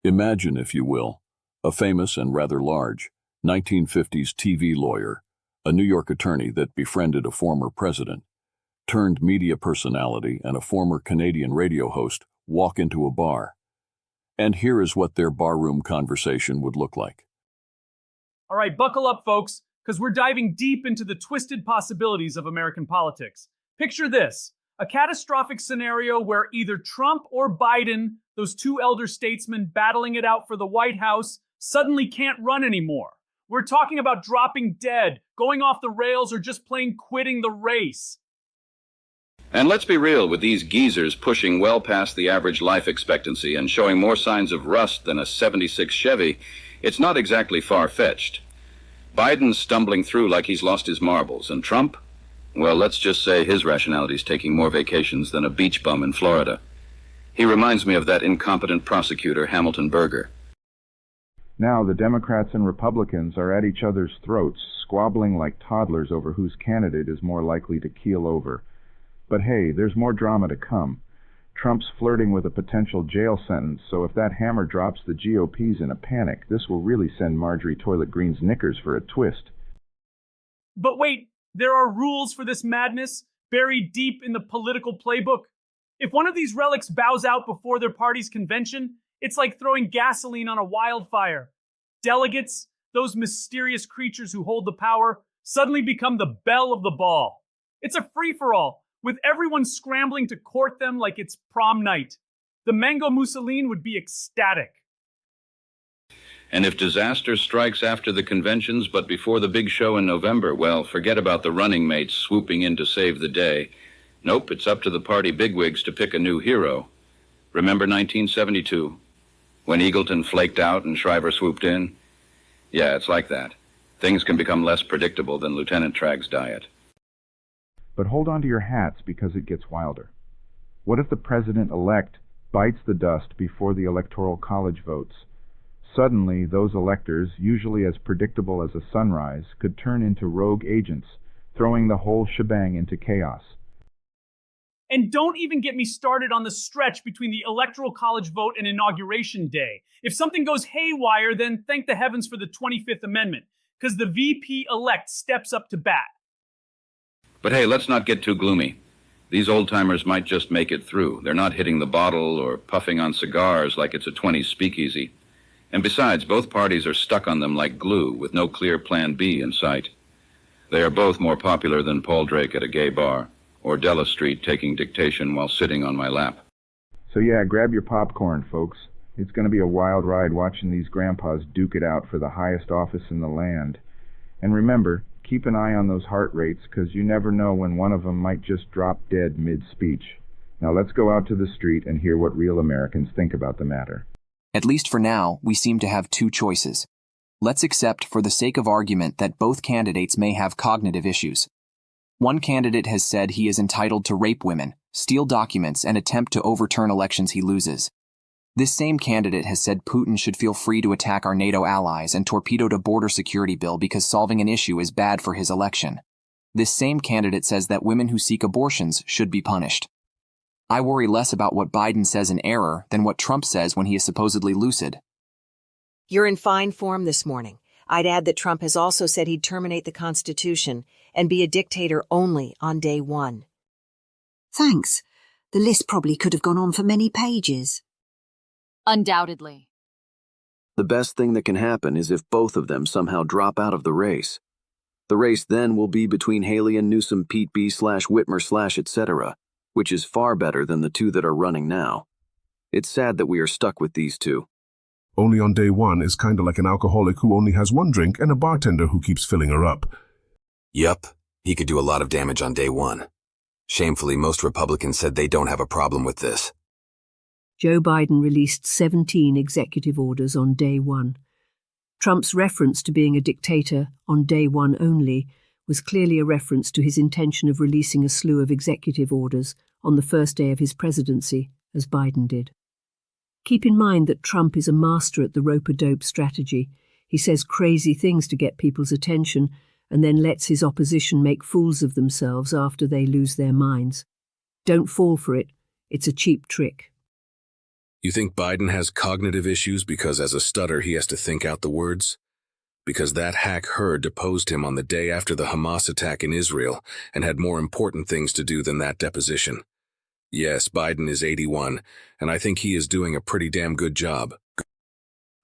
Imagine, if you will, a famous and rather large 1950s TV lawyer, a New York attorney that befriended a former president, turned media personality and a former Canadian radio host walk into a bar. And here is what their barroom conversation would look like. All right, buckle up, folks, because we're diving deep into the twisted possibilities of American politics. Picture this, a catastrophic scenario where either Trump or Biden, those two elder statesmen battling it out for the White House, suddenly can't run anymore. We're talking about dropping dead, going off the rails, or just plain quitting the race. And let's be real, with these geezers pushing well past the average life expectancy and showing more signs of rust than a '76 Chevy, it's not exactly far-fetched. Biden's stumbling through like he's lost his marbles, and Trump? Well, let's just say his rationality's taking more vacations than a beach bum in Florida. He reminds me of that incompetent prosecutor, Hamilton Berger. Now the Democrats and Republicans are at each other's throats, squabbling like toddlers over whose candidate is more likely to keel over. But hey, there's more drama to come. Trump's flirting with a potential jail sentence, so if that hammer drops, the GOP's in a panic. This will really send Marjorie Toilet Green's knickers for a twist. But wait, there are rules for this madness, buried deep in the political playbook. If one of these relics bows out before their party's convention, it's like throwing gasoline on a wildfire. Delegates, those mysterious creatures who hold the power, suddenly become the belle of the ball. It's a free-for-all, with everyone scrambling to court them like it's prom night. The Mango Mussolini would be ecstatic. And if disaster strikes after the conventions but before the big show in November, well, forget about the running mates swooping in to save the day. Nope, it's up to the party bigwigs to pick a new hero. Remember 1972? When Eagleton flaked out and Shriver swooped in? Yeah, it's like that. Things can become less predictable than Lieutenant Tragg's diet. But hold on to your hats because it gets wilder. What if the president-elect bites the dust before the Electoral College votes? Suddenly, those electors, usually as predictable as a sunrise, could turn into rogue agents, throwing the whole shebang into chaos. And don't even get me started on the stretch between the Electoral College vote and Inauguration Day. If something goes haywire, then thank the heavens for the 25th Amendment, because the VP-elect steps up to bat. But hey, let's not get too gloomy. These old-timers might just make it through. They're not hitting the bottle or puffing on cigars like it's a 20s speakeasy. And besides, both parties are stuck on them like glue, with no clear plan B in sight. They are both more popular than Paul Drake at a gay bar, or Della Street taking dictation while sitting on my lap. So yeah, grab your popcorn, folks. It's going to be a wild ride watching these grandpas duke it out for the highest office in the land. And remember, keep an eye on those heart rates, because you never know when one of them might just drop dead mid-speech. Now let's go out to the street and hear what real Americans think about the matter. At least for now, we seem to have two choices. Let's accept, for the sake of argument, that both candidates may have cognitive issues. One candidate has said he is entitled to rape women, steal documents, and attempt to overturn elections he loses. This same candidate has said Putin should feel free to attack our NATO allies and torpedoed a border security bill because solving an issue is bad for his election. This same candidate says that women who seek abortions should be punished. I worry less about what Biden says in error than what Trump says when he is supposedly lucid. You're in fine form this morning. I'd add that Trump has also said he'd terminate the Constitution and be a dictator only on day one. Thanks. The list probably could have gone on for many pages. Undoubtedly. The best thing that can happen is if both of them somehow drop out of the race. The race then will be between Haley and Newsom, Pete B/Whitmer/ etc., which is far better than the two that are running now. It's sad that we are stuck with these two. Only on day one is kinda like an alcoholic who only has one drink and a bartender who keeps filling her up. Yup, he could do a lot of damage on day one. Shamefully, most Republicans said they don't have a problem with this. Joe Biden released 17 executive orders on day one. Trump's reference to being a dictator on day one only was clearly a reference to his intention of releasing a slew of executive orders on the first day of his presidency, as Biden did. Keep in mind that Trump is a master at the rope-a-dope strategy. He says crazy things to get people's attention and then lets his opposition make fools of themselves after they lose their minds. Don't fall for it. It's a cheap trick. You think Biden has cognitive issues because as a stutter he has to think out the words? Because that hack Hur deposed him on the day after the Hamas attack in Israel and had more important things to do than that deposition. Yes, Biden is 81, and I think he is doing a pretty damn good job.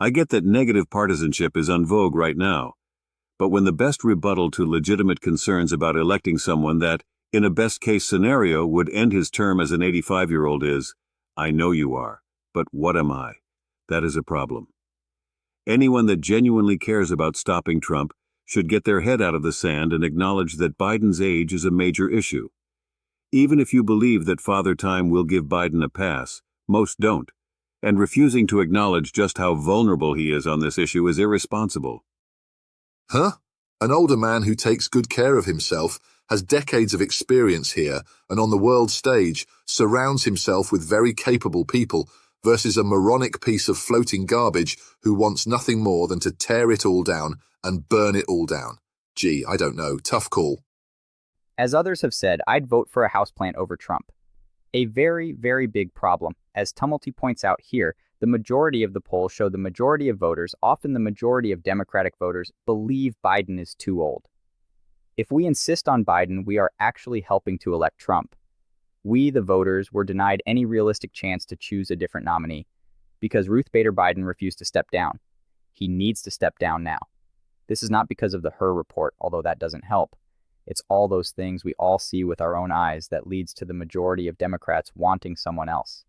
I get that negative partisanship is en vogue right now, but when the best rebuttal to legitimate concerns about electing someone that, in a best-case scenario, would end his term as an 85-year-old is, I know you are, but what am I? That is a problem. Anyone that genuinely cares about stopping Trump should get their head out of the sand and acknowledge that Biden's age is a major issue. Even if you believe that Father Time will give Biden a pass, most don't, and refusing to acknowledge just how vulnerable he is on this issue is irresponsible. Huh? An older man who takes good care of himself, has decades of experience here, and on the world stage surrounds himself with very capable people, versus a moronic piece of floating garbage who wants nothing more than to tear it all down and burn it all down. Gee, I don't know. Tough call. As others have said, I'd vote for a houseplant over Trump. A very, very big problem. As Tumulty points out here, the majority of the polls show the majority of voters, often the majority of Democratic voters, believe Biden is too old. If we insist on Biden, we are actually helping to elect Trump. We, the voters, were denied any realistic chance to choose a different nominee because Ruth Bader Biden refused to step down. He needs to step down now. This is not because of the Hur report, although that doesn't help. It's all those things we all see with our own eyes that leads to the majority of Democrats wanting someone else.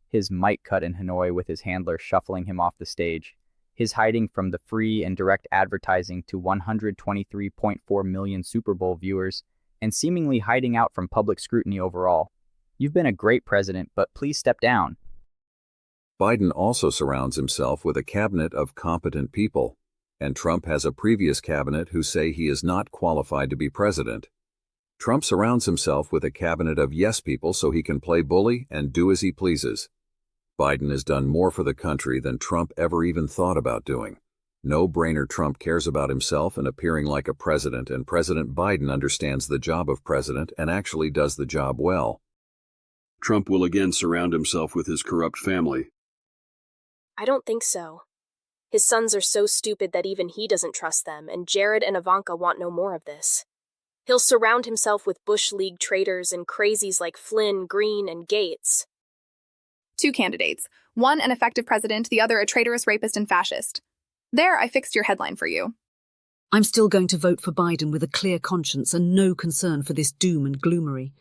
His mic cut in Hanoi with his handler shuffling him off the stage, his hiding from the free and direct advertising to 123.4 million Super Bowl viewers, and seemingly hiding out from public scrutiny overall. You've been a great president, but please step down. Biden also surrounds himself with a cabinet of competent people, and Trump has a previous cabinet who say he is not qualified to be president. Trump surrounds himself with a cabinet of yes people so he can play bully and do as he pleases. Biden has done more for the country than Trump ever even thought about doing. No-brainer Trump cares about himself and appearing like a president, and President Biden understands the job of president and actually does the job well. Trump will again surround himself with his corrupt family. I don't think so. His sons are so stupid that even he doesn't trust them, and Jared and Ivanka want no more of this. He'll surround himself with Bush League traitors and crazies like Flynn, Green, and Gates. 2 candidates. One an effective president, the other a traitorous rapist and fascist. There, I fixed your headline for you. I'm still going to vote for Biden with a clear conscience and no concern for this doom and gloomery.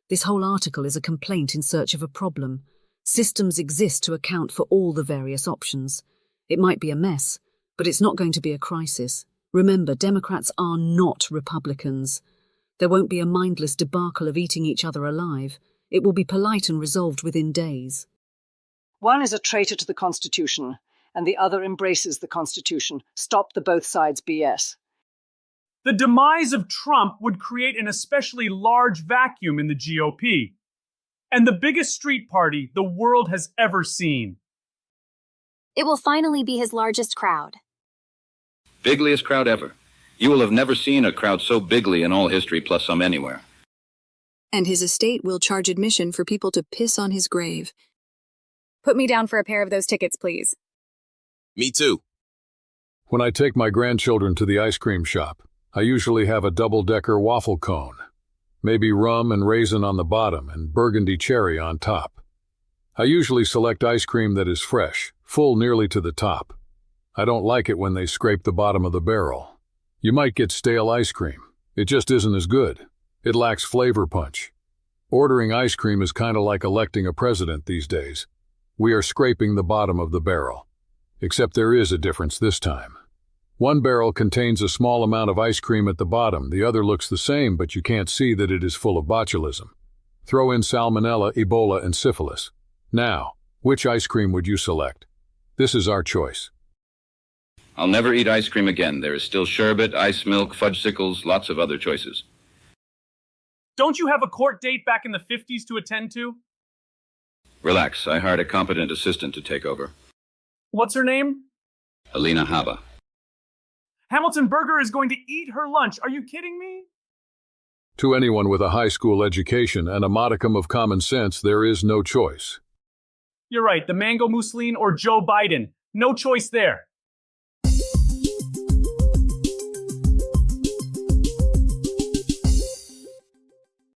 This whole article is a complaint in search of a problem. Systems exist to account for all the various options. It might be a mess, but it's not going to be a crisis. Remember, Democrats are not Republicans. There won't be a mindless debacle of eating each other alive. It will be polite and resolved within days. One is a traitor to the Constitution, and the other embraces the Constitution. Stop the both sides BS. The demise of Trump would create an especially large vacuum in the GOP, and the biggest street party the world has ever seen. It will finally be his largest crowd. Bigliest crowd ever. You will have never seen a crowd so bigly in all history, plus some anywhere. And his estate will charge admission for people to piss on his grave. Put me down for a pair of those tickets, please. Me too. When I take my grandchildren to the ice cream shop, I usually have a double-decker waffle cone. Maybe rum and raisin on the bottom and burgundy cherry on top. I usually select ice cream that is fresh, full nearly to the top. I don't like it when they scrape the bottom of the barrel. You might get stale ice cream. It just isn't as good. It lacks flavor punch. Ordering ice cream is kind of like electing a president these days. We are scraping the bottom of the barrel. Except there is a difference this time. One barrel contains a small amount of ice cream at the bottom. The other looks the same, but you can't see that it is full of botulism. Throw in salmonella, Ebola, and syphilis. Now, which ice cream would you select? This is our choice. I'll never eat ice cream again. There is still sherbet, ice milk, fudgesicles, lots of other choices. Don't you have a court date back in the 50s to attend to? Relax, I hired a competent assistant to take over. What's her name? Alina Habba. Hamilton Berger is going to eat her lunch. Are you kidding me? To anyone with a high school education and a modicum of common sense, there is no choice. You're right, the mango mousseline or Joe Biden. No choice there.